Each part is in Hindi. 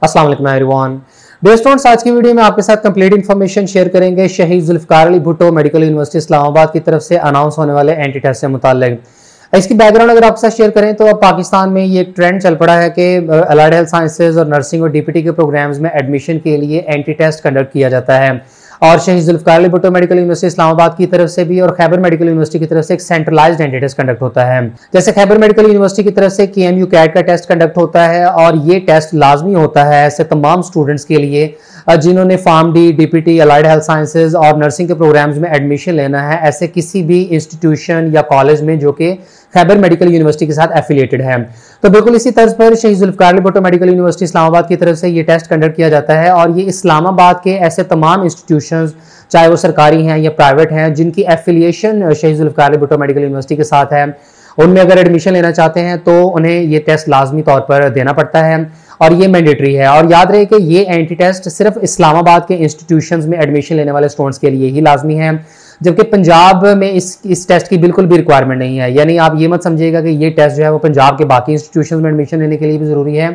अस्सलाम वालेकुम एवरीवन। डियर स्टूडेंट्स, आज की वीडियो में आपके साथ कंप्लीट इन्फॉर्मेशन शेयर करेंगे शहीद जुल्फकार अली भुट्टो मेडिकल यूनिवर्सिटी इस्लामाबाद की तरफ से अनाउंस होने वाले एंटी टेस्ट से मुताल्लिक। इसकी बैकग्राउंड अगर आपके साथ शेयर करें तो अब पाकिस्तान में ये एक ट्रेंड चल पड़ा है कि अलाइड हेल्थ साइंसेज और नर्सिंग और डीपीटी के प्रोग्राम्स में एडमिशन के लिए एंटी टेस्ट कंडक्ट किया जाता है। और शहीद जुल्फकार अली भुट्टो मेडिकल यूनिवर्सिटी इस्लामाबाद की तरफ से भी और खैबर मेडिकल यूनिवर्सिटी की तरफ से एक सेंट्रलाइज्ड एंटी टेस्ट कंडक्ट होता है। जैसे खैबर मेडिकल यूनिवर्सिटी की तरफ से KMU कैट का टेस्ट कंडक्ट होता है और ये टेस्ट लाजमी होता है ऐसे तमाम स्टूडेंट्स के लिए जिन्होंने PharmD, DPT, allied health sciences और नर्सिंग के प्रोग्राम्स में एडमिशन लेना है ऐसे किसी भी इंस्टीट्यूशन या कॉलेज में जो कि खैबर मेडिकल यूनिवर्सिटी के साथ एफिलिएटेड है। तो बिल्कुल इसी तर्ज पर शहीद जुल्फकार अली भुट्टो मेडिकल यूनिवर्सिटी इस्लामाबाद की तरफ से ये टेस्ट कंडक्ट किया जाता है और ये इस्लामाबाद के ऐसे तमाम इंस्टीट्यूशंस चाहे वो सरकारी हैं या प्राइवेट हैं जिनकी एफिलिएशन शहीद जुल्फकार अली भुट्टो मेडिकल यूनिवर्सिटी के साथ है, उनमें अगर एडमिशन लेना चाहते हैं तो उन्हें ये टेस्ट लाजमी तौर पर देना पड़ता है और ये मैंडेटरी है। और याद रहे कि ये एंटी टेस्ट सिर्फ इस्लामाबाद के इंस्टीट्यूशंस में एडमिशन लेने वाले स्टूडेंट्स के लिए ही लाजमी है, जबकि पंजाब में इस टेस्ट की बिल्कुल भी रिक्वायरमेंट नहीं है। यानी आप ये मत समझिएगा कि ये टेस्ट जो है वो पंजाब के बाकी इंस्टीट्यूशंस में एडमिशन लेने के लिए भी जरूरी है,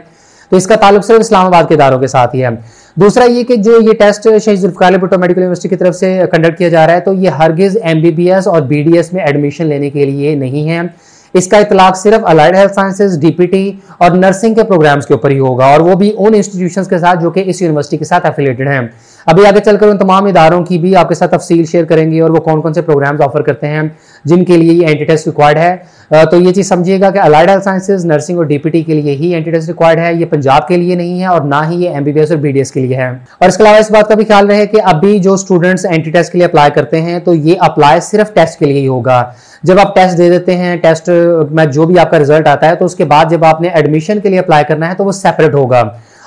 तो इसका ताल्लुक सिर्फ इस्लामाबाद के इदारों के साथ ही है। दूसरा ये कि जो ये टेस्ट शहीद जुल्फकार अली भुट्टो मेडिकल यूनिवर्सिटी की तरफ से कंडक्ट किया जा रहा है तो ये हरगिज MBBS और BDS में एडमिशन लेने के लिए नहीं है। इसका इतलाक सिर्फ अलाइड हेल्थ साइंसेज, DPT और नर्सिंग के प्रोग्राम्स के ऊपर ही होगा और वो भी उन इंस्टीट्यूशंस के साथ जो कि इस यूनिवर्सिटी के साथ एफिलिएटेड हैं। अभी आगे चलकर उन तमाम इदारों की भी आपके साथ तफसील शेयर करेंगे और वो कौन कौन से प्रोग्राम्स ऑफर करते हैं जिनके लिए ये एंटी टेस्ट रिक्वायर्ड है। तो ये चीज़ समझिएगा कि अलाइड हेल्थ साइंसेज, नर्सिंग और DPT के लिए ही एंटी टेस्ट रिक्वायर्ड है, ये पंजाब के लिए नहीं है और ना ही ये MBBS और BDS के लिए है। और इसके अलावा इस बात का भी ख्याल रहे कि अभी जो स्टूडेंट्स एंटी टेस्ट के लिए अप्लाई करते हैं तो ये अप्लाई सिर्फ टेस्ट के लिए ही होगा। जब आप टेस्ट दे देते हैं, टेस्ट में जो भी आपका रिजल्ट आता है तो उसके बाद जब आपने एडमिशन के लिए अप्लाई करना है तो वो सेपरेट होगा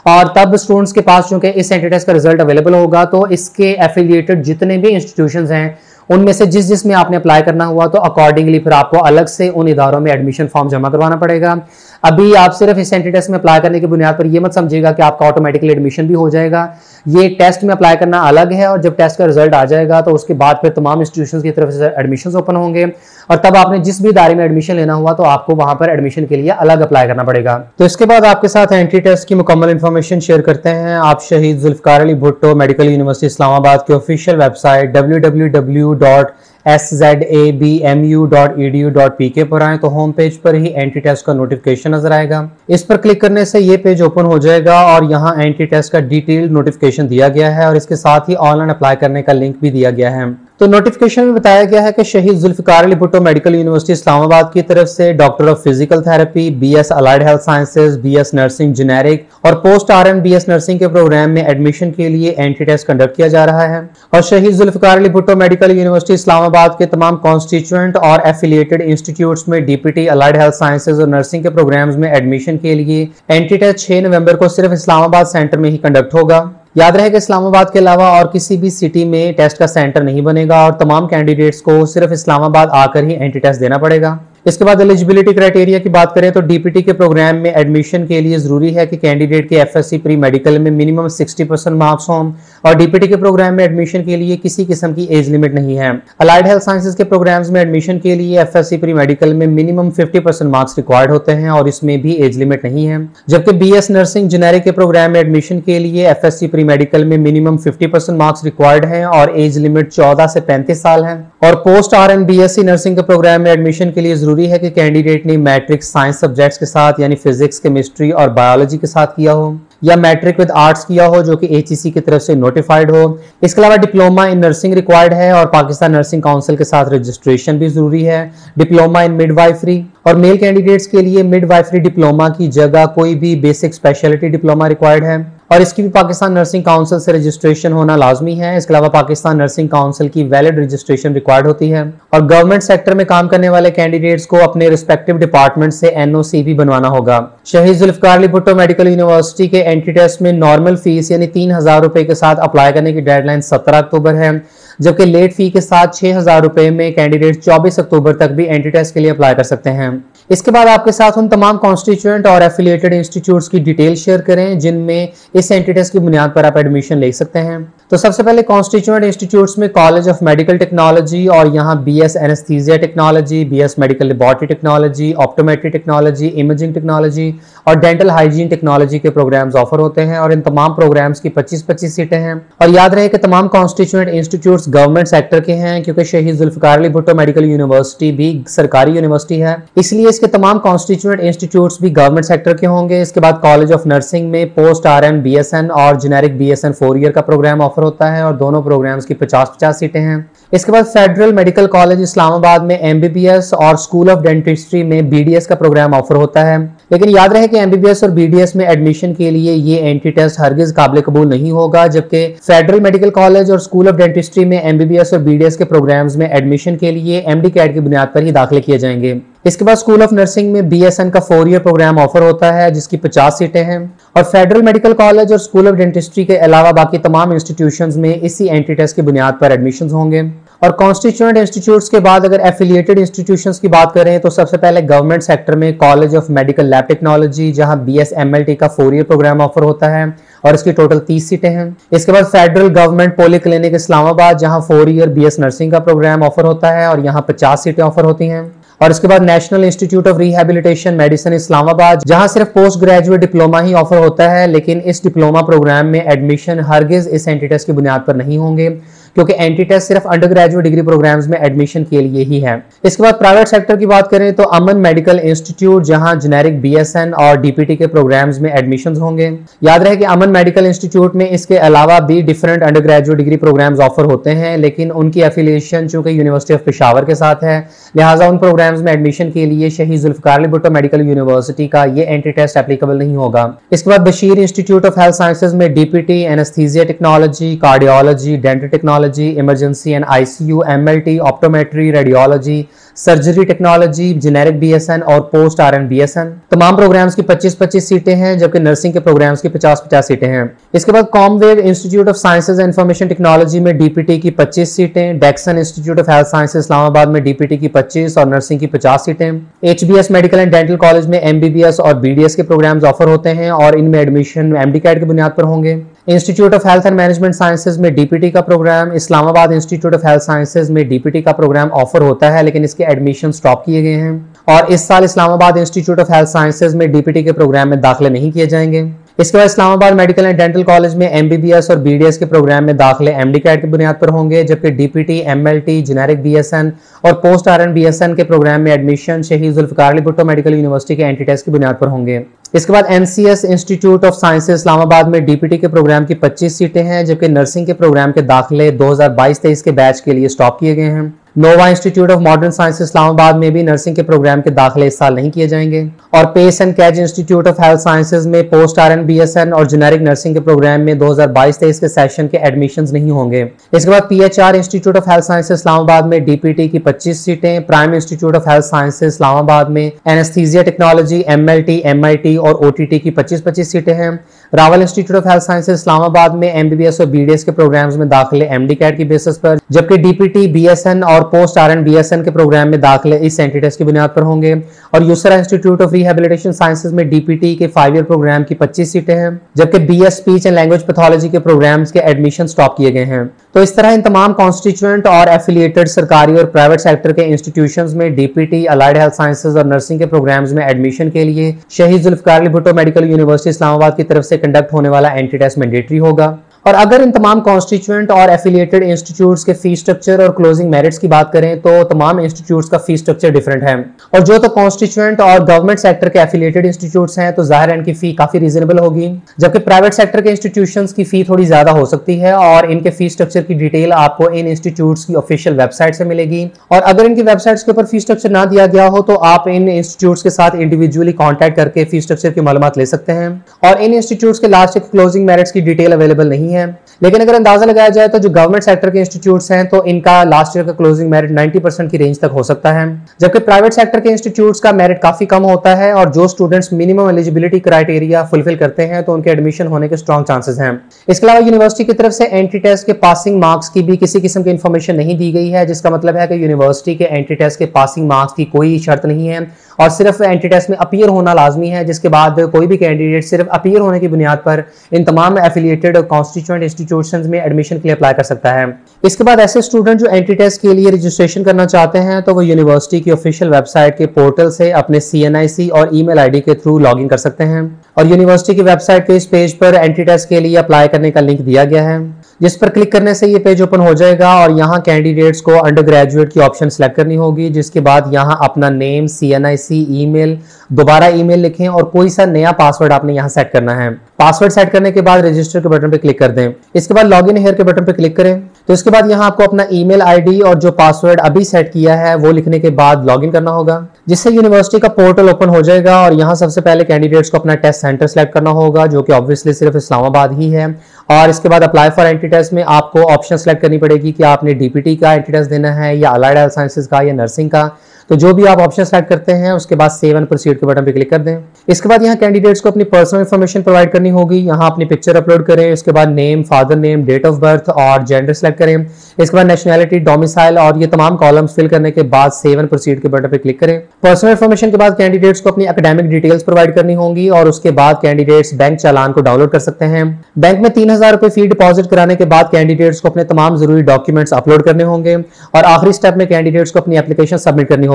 और तब स्टूडेंट्स के पास चूंकि इस एंटी टेस्ट का रिजल्ट अवेलेबल होगा तो इसके एफिलिएटेड जितने भी इंस्टीट्यूशंस हैं उनमें से जिसमें आपने अप्लाई करना हुआ तो अकॉर्डिंगली फिर आपको अलग से उन इदारों में एडमिशन फॉर्म जमा करवाना पड़ेगा। अभी आप सिर्फ इस एंटी टेस्ट में अप्लाई करने की बुनियाद पर ये मत समझिएगा कि आपका ऑटोमेटिकली एडमिशन भी हो जाएगा। ये टेस्ट में अप्लाई करना अलग है और जब टेस्ट का रिजल्ट आ जाएगा तो उसके बाद फिर तमाम इंस्टीट्यूशंस की तरफ से एडमिशन ओपन होंगे और तब आपने जिस भी इदारे में एडमिशन लेना हुआ तो आपको वहां पर एडमिशन के लिए अलग अप्लाई करना पड़ेगा। तो इसके बाद आपके साथ एंटी टेस्ट की मुकम्मल इन्फॉर्मेशन शेयर करते हैं। आप शहीद जुल्फकार अली भुट्टो मेडिकल यूनिवर्सिटी इस्लामाबाद के ऑफिशियल वेबसाइट www.szabmu.edu.pk पर आए तो होम पेज पर ही एंटी टेस्ट का नोटिफिकेशन नजर आएगा। इस पर क्लिक करने से ये पेज ओपन हो जाएगा और यहाँ एंटी टेस्ट का डिटेल्ड नोटिफिकेशन दिया गया है और इसके साथ ही ऑनलाइन अप्लाई करने का लिंक भी दिया गया है। तो नोटिफिकेशन में बताया गया है कि शहीद जुल्फकार अली भुट्टो मेडिकल यूनिवर्सिटी इस्लामाबाद की तरफ से doctor of physical therapy, BS allied health sciences, BS nursing generic और पोस्ट RN BS नर्सिंग के प्रोग्राम में एडमिशन के लिए एंटी टेस्ट कंडक्ट किया जा रहा है। और शहीद जुल्फकार अली भुट्टो मेडिकल यूनिवर्सिटी इस्लामाबाद के तमाम कॉन्स्टिट्यूएंट और एफिलिएटेड इंस्टीट्यूट्स में DPT, अलाइड हेल्थ साइंसेज और नर्सिंग के प्रोग्राम्स में एडमिशन के लिए एंटी टेस्ट 6 नवंबर को सिर्फ इस्लामाबाद सेंटर में ही कंडक्ट होगा। याद रहे कि इस्लामाबाद के अलावा और किसी भी सिटी में टेस्ट का सेंटर नहीं बनेगा और तमाम कैंडिडेट्स को सिर्फ इस्लामाबाद आकर ही एंटी टेस्ट देना पड़ेगा। इसके बाद एलिजिबिलिटी क्राइटेरिया की बात करें तो DPT के प्रोग्राम में एडमिशन के लिए जरूरी है कि कैंडिडेट के FSC प्री मेडिकल में मिनिमम 60% मार्क्स हों और DPT के प्रोग्राम में एडमिशन के लिए किसी किस्म की एज लिमिट नहीं है। अलाइड हेल्थ साइंसेज के प्रोग्राम्स में एडमिशन के लिए FSC प्री मेडिकल में मिनिमम 50% मार्क्स रिक्वायर्ड होते हैं और इसमें भी एज लिमिट नहीं है। जबकि BS नर्सिंग जेनेरिक के प्रोग्राम में एडमिशन के लिए FSC प्री मेडिकल में मिनिमम 50% मार्क्स रिक्वायर्ड हैं और एज लिमिट 14 से 35 साल है। और पोस्ट RN BSc नर्सिंग के प्रोग्राम में एडमिशन के लिए जरूरी है कि कैंडिडेट ने मैट्रिक साइंस सब्जेक्ट्स के साथ यानी फिजिक्स, केमिस्ट्री और बायोलॉजी के साथ किया हो या मैट्रिक विद आर्ट्स किया हो जो कि HEC की तरफ से नोटिफाइड हो। इसके अलावा डिप्लोमा इन नर्सिंग रिक्वायर्ड है और पाकिस्तान नर्सिंग काउंसिल के साथ रजिस्ट्रेशन भी जरूरी है। डिप्लोमा इन मिडवाइफरी और मेल कैंडिडेट्स के लिए मिडवाइफरी डिप्लोमा की जगह कोई भी बेसिक स्पेशलिटी डिप्लोमा रिक्वायर्ड है और इसकी भी पाकिस्तान नर्सिंग काउंसिल से रजिस्ट्रेशन होना लाजमी है। इसके अलावा पाकिस्तान नर्सिंग काउंसिल की वैलिड रजिस्ट्रेशन रिक्वायर्ड होती है और गवर्नमेंट सेक्टर में काम करने वाले कैंडिडेट्स को अपने रिस्पेक्टिव डिपार्टमेंट से NOC भी बनवाना होगा। शहीद जुल्फकार अली भुट्टो मेडिकल यूनिवर्सिटी के एंटी टेस्ट में नॉर्मल फीस यानी 3000 रुपए के साथ अप्लाई करने की डेडलाइन 17 अक्टूबर है, जबकि लेट फी के साथ 6000 रुपए में कैंडिडेट 24 अक्टूबर तक भी एंटी टेस्ट के लिए अप्लाई कर सकते हैं। इसके बाद आपके साथ उन तमाम कॉन्स्टिट्यूएंट और एफिलिएटेड इंस्टीट्यूट्स की डिटेल शेयर करें जिनमें इस एंटी टेस्ट की बुनियाद पर आप एडमिशन ले सकते हैं। तो सबसे पहले कॉन्स्टिट्यूएंट इंस्टीट्यूट्स में कॉलेज ऑफ मेडिकल टेक्नोलॉजी और यहाँ BS anaesthesia technology, BS medical laboratory technology, optometry technology, imaging technology और डेंटल हाइजीन टेक्नोलॉजी के प्रोग्राम्स ऑफर होते हैं और इन तमाम प्रोग्राम्स की 25-25 सीटें हैं। और याद रहे कि तमाम कॉन्स्टिट्यूएंट इंस्टीट्यूट्स गवर्नमेंट सेक्टर के हैं, क्योंकि शहीद जुल्फिकार अली भुट्टो मेडिकल यूनिवर्सिटी भी सरकारी यूनिवर्सिटी है, इसलिए इसके तमाम कॉन्स्टिट्यूएंट इंस्टीट्यूट्स भी गवर्नमेंट सेक्टर के होंगे। इसके बाद कॉलेज ऑफ नर्सिंग में पोस्ट RN BSN और जेनेरिक BSN 4 ईयर का प्रोग्राम ऑफर होता है और दोनों प्रोग्राम्स की 50-50 सीटें हैं। इसके बाद फेडरल मेडिकल कॉलेज इस्लामाबाद में MBBS और स्कूल ऑफ डेंटिस्ट्री में BDS का प्रोग्राम ऑफर होता है। लेकिन याद रहे कि MBBS और BDS में एडमिशन के लिए ये एंट्री टेस्ट हरगिज काबिल कबूल नहीं होगा, जबकि फेडरल मेडिकल कॉलेज और स्कूल ऑफ डेंटिस्ट्री में MBBS और BDS के प्रोग्राम्स में एडमिशन के लिए MD कैट की बुनियाद पर ही दाखिले किए जाएंगे। इसके बाद स्कूल ऑफ नर्सिंग में BSN का 4 ईयर प्रोग्राम ऑफर होता है जिसकी 50 सीटें हैं और फेडरल मेडिकल कॉलेज और स्कूल ऑफ डेंटिस्ट्री के अलावा बाकी तमाम इंस्टीट्यूशंस में इसी एंट्री टेस्ट की बुनियाद पर एडमिशंस होंगे। और कॉन्स्टिट्यूएंट इंस्टीट्यूट्स के बाद अगर एफिलिएटेड इंस्टीट्यूशंस की बात करें तो सबसे पहले गवर्नमेंट सेक्टर में college of medical lab technology जहां BS MLT का 4 ईयर प्रोग्राम ऑफर होता है और इसकी टोटल 30 सीटें हैं। इसके बाद federal government poly clinic Islamabad जहां 4 ईयर BS नर्सिंग का प्रोग्राम ऑफर होता है और यहाँ 50 सीटें ऑफर होती हैं। और इसके बाद national institute of rehabilitation medicine Islamabad जहां सिर्फ पोस्ट ग्रेजुएट डिप्लोमा ही ऑफर होता है, लेकिन इस डिप्लोमा प्रोग्राम में एडमिशन हरगिज इस एंट्री टेस्ट की बुनियाद पर नहीं होंगे, क्योंकि एंट्री टेस्ट सिर्फ अंडर ग्रेजुएट डिग्री प्रोग्राम्स में एडमिशन के लिए ही है। इसके बाद प्राइवेट सेक्टर की बात करें तो अमन मेडिकल इंस्टीट्यूट जहां जेनेरिक BSN और DPT के प्रोग्राम्स में एडमिशंस होंगे। याद रहे कि अमन मेडिकल इंस्टीट्यूट में इसके अलावा भी different undergraduate degree programmes offer होते हैं, लेकिन उनकी एफिलिएशन चूंकि यूनिवर्सिटी ऑफ पेशावर के साथ है, लिहाजा उन प्रोग्राम्स में एडमिशन के लिए शहीद जुल्फिकार अली भुट्टो मेडिकल यूनिवर्सिटी का ये एंट्री टेस्ट एप्लीकेबल नहीं होगा। इसके बाद Bashir institute of health sciences में DPT, anaesthesia technology, cardiology, dental technology, emergency and ICU, MLT, optometry, radiology, surgery technology, generic BSN और पोस्ट RN BSN तमाम प्रोग्राम्स की 25-25 सीटें हैं, जबकि नर्सिंग के प्रोग्राम्स की 50-50 सीटें हैं। इसके बाद Comwave institute of sciences and information technology में DPT की 25 सीटें, Dexon institute of health sciences Islamabad में DPT की 25 और नर्सिंग की 50 सीटें। HBS medical and dental college में MBBS और BDS के प्रोग्राम्स ऑफर होते हैं और इनमें एडमिशन MD कैट की बुनियाद पर होंगे। Institute of health and management sciences में DPT का programme, Islamabad institute of health sciences में DPT का प्रोग्राम ऑफर होता है, लेकिन इसके एडमिशन स्टॉप किए गए हैं और इस साल Islamabad institute of health sciences में DPT के प्रोग्राम में दाखिले नहीं किए जाएंगे। इसके बाद Islamabad medical and dental college में MBBS और BDS के प्रोग्राम में दाखिले MD कैट की बुनियाद पर होंगे, जबकि DPT, MLT, जेनेरिक BSN और पोस्ट RN BSN के प्रोग्राम में एडमिशन शहीद जुल्फिकार अली भुट्टो मेडिकल यूनिवर्सिटी के एंट्री टेस्ट की बुनियाद पर होंगे। इसके बाद NCS institute of sciences Islamabad में DPT के प्रोग्राम की 25 सीटें हैं, जबकि नर्सिंग के प्रोग्राम के दाखिले 2022-23 के बैच के लिए स्टॉप किए गए हैं। Nova institute of modern science Islamabad में भी नर्सिंग के प्रोग्राम के दाखिले इस साल नहीं किए जाएंगे। और पेस एंड कैज इंस्टीट्यूट ऑफ हेल्थ साइंसेज में पोस्ट RN BSN और जेनेरिक नर्सिंग के प्रोग्राम में 2022-23 के सेशन के एडमिशंस नहीं होंगे। इसके बाद PHR institute of health sciences Islamabad में DPT की 25 सीटें, prime institute of health sciences Islamabad में एनेस्थीसिया टेक्नोलॉजी, MLT, MIT और OTT की 25-25 सीटें हैं। Rawal institute of health sciences Islamabad में MBBS और BDS के प्रोग्राम्स में दाखिले MD कैट की बेसिस पर, जबकि DPT, BSN और पोस्ट RN BSN के प्रोग्राम में दाखिले इस एंट्री टेस्ट की बुनियाद पर होंगे। और Yusra institute of rehabilitation sciences में DPT के 5 ईयर प्रोग्राम की 25 सीटें हैं, जबकि BS speech and language pathology के प्रोग्राम्स के एडमिशन स्टॉप किए गए हैं। तो इस तरह इन तमाम कॉन्स्टिट्यूएंट और एफिलिएटेड सरकारी और प्राइवेट सेक्टर के इंस्टीट्यूशंस में DPT, अलाइड हेल्थ साइंसेज और नर्सिंग के प्रोग्राम्स में एडमिशन के लिए शहीद जुल्फिकार अली भुट्टो मेडिकल यूनिवर्सिटी इस्लामाबाद की तरफ से कंडक्ट होने वाला एंट्री टेस्ट मैंडेटरी होगा। और अगर इन तमाम कॉन्स्टिट्यूएंट और एफिलिएटेड इंस्टीट्यूट्स के फीस स्ट्रक्चर और क्लोजिंग मेरिट्स की बात करें तो तमाम इंस्टीट्यूट्स का फीस स्ट्रक्चर डिफरेंट है। और जो तो कॉन्स्टिट्यूएंट और गवर्नमेंट सेक्टर के एफिलिएटेड इंस्टीट्यूट्स हैं तो जाहिर है इनकी फी काफी रीजनेबल होगी, जबकि प्राइवेट सेक्टर के इंस्टीट्यूशंस की फी थोड़ी ज्यादा हो सकती है। और इनके फीस स्ट्रक्चर की डिटेल आपको इन इंस्टीट्यूट्स की ऑफिशियल वेबसाइट से मिलेगी। और अगर इनकी वेबसाइट्स के ऊपर फीस स्ट्रक्चर ना दिया गया हो तो आप इन इंस्टीट्यूट्स के साथ इंडिविजुअली कॉन्टैक्ट करके फीस स्ट्रक्चर की मालूमात ले सकते हैं। और इन इंस्टीट्यूट्स के लास्ट क्लोजिंग मेरिट्स की डिटेल अवेलेबल नहीं है, लेकिन अगर अंदाजा लगाया जाए तो जो गवर्नमेंट सेक्टर के इंस्टीट्यूट्स हैं तो इनका लास्ट ईयर का क्लोजिंग मेरिट 90% की रेंज तक हो सकता है, जबकि प्राइवेट सेक्टर के इंस्टीट्यूट्स का मेरिट काफी कम होता है। और जो students minimum eligibility criteria fulfil करते हैं तो उनके एडमिशन होने के स्ट्रॉन्ग चांसेस हैं। इसके अलावा यूनिवर्सिटी की तरफ से एंट्री टेस्ट के पासिंग मार्क्स की भी किसी किस्म की इंफॉर्मेशन नहीं दी गई है, जिसका मतलब है कि यूनिवर्सिटी के एंट्री टेस्ट के पासिंग मार्क्स की कोई शर्त नहीं है और सिर्फ एंट्री टेस्ट में अपीयर होना लाजमी है, जिसके बाद कोई भी कैंडिडेट सिर्फ अपीयर होने की बुनियाद पर इन तमाम एफिलिएटेड और कॉन्स्टिट्यूएंट इंस्टीट्यूट इंस्टीट्यूशंस में एडमिशन के लिए अप्लाई कर सकता है। इसके बाद ऐसे स्टूडेंट जो एंट्री टेस्ट के लिए रजिस्ट्रेशन करना चाहते हैं तो वो यूनिवर्सिटी की ऑफिशियल वेबसाइट के पोर्टल से अपने CNIC और ईमेल आईडी के थ्रू लॉगिन कर सकते हैं और यूनिवर्सिटी की वेबसाइट के इस पेज पर एंट्री टेस्ट के लिए अप्लाई करने का लिंक दिया गया है, जिस पर क्लिक करने से ये पेज ओपन हो जाएगा और यहाँ कैंडिडेट्स को अंडर ग्रेजुएट की ऑप्शन सेलेक्ट करनी होगी, जिसके बाद यहाँ अपना नेम, CNIC, ईमेल, दोबारा ईमेल लिखें और कोई सा नया पासवर्ड आपने यहाँ सेट करना है। पासवर्ड सेट करने के बाद रजिस्टर के बटन पे क्लिक कर दें। इसके बाद लॉगिन हियर के बटन पे क्लिक करें। तो इसके बाद यहाँ आपको अपना ईमेल आईडी और जो पासवर्ड अभी सेट किया है वो लिखने के बाद लॉगिन करना होगा, जिससे यूनिवर्सिटी का पोर्टल ओपन हो जाएगा और यहाँ सबसे पहले कैंडिडेट्स को अपना टेस्ट सेंटर सेलेक्ट करना होगा, जो कि ऑब्वियसली सिर्फ इस्लामाबाद ही है। और इसके बाद अप्लाई फॉर एंट्री टेस्ट में आपको ऑप्शन सेलेक्ट करनी पड़ेगी कि आपने DPT का एंट्री टेस्ट देना है या अलाइड हेल्थ साइंसेज का या नर्सिंग का। तो जो भी आप ऑप्शन सेलेक्ट करते हैं उसके बाद सेव एंड प्रोसीड के बटन पे क्लिक कर दें। इसके बाद यहाँ कैंडिडेट्स को अपनी पर्सनल इन्फॉर्मेशन प्रोवाइड करनी होगी। यहाँ अपनी पिक्चर अपलोड करें, इसके बाद name, father name, date of birth और जेंडर सेलेक्ट करें। इसके बाद नेशनैलिटी, डोमिसाइल और ये तमाम कॉलम्स फिल करने के बाद सेव एंड प्रोसीड के बटन पे क्लिक करें। पर्सनल इन्फॉर्मेशन के बाद कैंडिडेट्स को अपनी एकेडमिक डिटेल्स प्रोवाइड करनी होंगी और उसके बाद कैंडिडेट्स बैंक चालान को डाउनलोड कर सकते हैं। बैंक में 3000 रुपए फी डिपॉजिट कराने के बाद कैंडिडेट्स को अपने तमाम जरूरी डॉक्यूमेंट्स अपलोड करने होंगे और आखिरी स्टेप में कैंडिडेट्स को अपनी एप्लीकेशन सबमिट करनी होगी।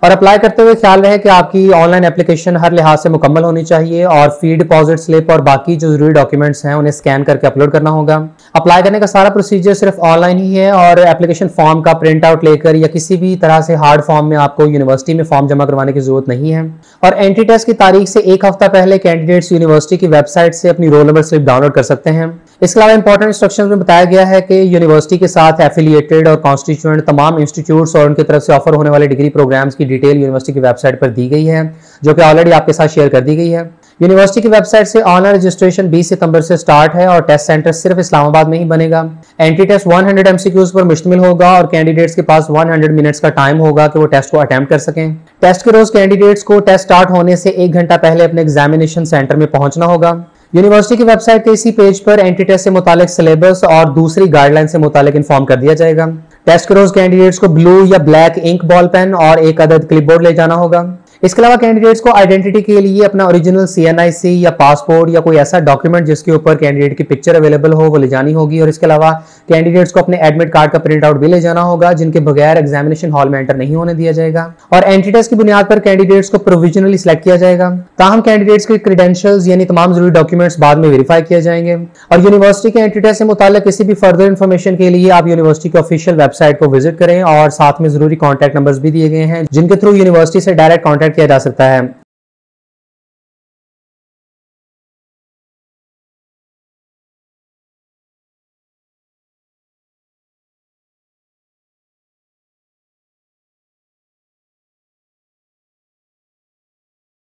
और अप्लाई करते हुए ख्याल रहे कि आपकी ऑनलाइन एप्लीकेशन हर लिहाज से मुकम्मल होनी चाहिए और फी डिपॉजिट स्लिप और बाकी जो जरूरी डॉक्यूमेंट्स हैं उन्हें स्कैन करके अपलोड करना होगा। अप्लाई करने का सारा प्रोसीजर सिर्फ ऑनलाइन ही है और एप्लीकेशन फॉर्म का प्रिंट आउट लेकर या किसी भी तरह से हार्ड फॉर्म में आपको यूनिवर्सिटी में फॉर्म जमा करवाने की जरूरत नहीं है। और एंट्री टेस्ट की तारीख से एक हफ्ता पहले कैंडिडेट्स यूनिवर्सिटी की वेबसाइट से अपनी रोल नंबर स्लिप डाउनलोड कर सकते हैं। इसके अलावा इंपॉर्टेंट इंस्ट्रक्शंस में बताया गया है कि यूनिवर्सिटी के साथ एफिलिएटेड और कॉन्स्टिट्यूएंट तमाम इंस्टीट्यूट्स और उनकी तरफ से ऑफर होने वाले डिग्री प्रोग्राम्स की डिटेल यूनिवर्सिटी की वेबसाइट पर दी गई है, जो कि ऑलरेडी आपके साथ शेयर कर दी गई है। यूनिवर्सिटी की वेबसाइट से ऑनलाइन रजिस्ट्रेशन 20 सितंबर से स्टार्ट है और टेस्ट सेंटर सिर्फ इस्लामाबाद में ही बनेगा। एंट्री टेस्ट 100 MCQs पर मुश्तमिल होगा और कैंडिडेट्स के पास 100 मिनट्स का टाइम होगा कि वो टेस्ट को अटेम्प्ट कर सकें। टेस्ट के रोज कैंडिडेट्स को टेस्ट स्टार्ट होने से 1 घंटा पहले अपने एग्जामिनेशन सेंटर में पहुंचना होगा। यूनिवर्सिटी की वेबसाइट के इसी पेज पर एंट्री टेस्ट से मुतालिक सिलेबस और दूसरी गाइडलाइन से मुतालिक इन्फॉर्म कर दिया जाएगा। टेस्ट के रोज कैंडिडेट्स को ब्लू या ब्लैक इंक बॉल पेन और एक अदद क्लिपबोर्ड ले जाना होगा। इसके अलावा कैंडिडेट्स को आइडेंटिटी के लिए अपना ओरिजिनल CNIC या पासपोर्ट या कोई ऐसा डॉक्यूमेंट जिसके ऊपर कैंडिडेट की पिक्चर अवेलेबल हो वो ले जानी होगी और इसके अलावा कैंडिडेट्स को अपने एडमिट कार्ड का प्रिंट आउट भी ले जाना होगा, जिनके बगैर एग्जामिनेशन हॉल में एंटर नहीं होने दिया जाएगा। और एंट्री टेस्ट की बुनियाद पर कैंडिडेट्स को प्रोविजनली सिलेक्ट किया जाएगा। ताहम कैंडिडेट्स के क्रेडेंशियल्स यानी तमाम जरूरी डॉक्यूमेंट्स बाद में वेरीफाई किए जाएंगे। और यूनिवर्सिटी के एंट्री टेस्ट से मुताल्लिक किसी भी फर्दर इन्फॉर्मेशन के लिए आप यूनिवर्सिटी की ऑफिशियल वेबसाइट को विजिट करें और साथ में जरूरी कॉन्टैक्ट नंबर्स भी दिए गए हैं जिनके थ्रू यूनिवर्सिटी से डायरेक्ट कॉन्टैक्ट किया जा सकता है।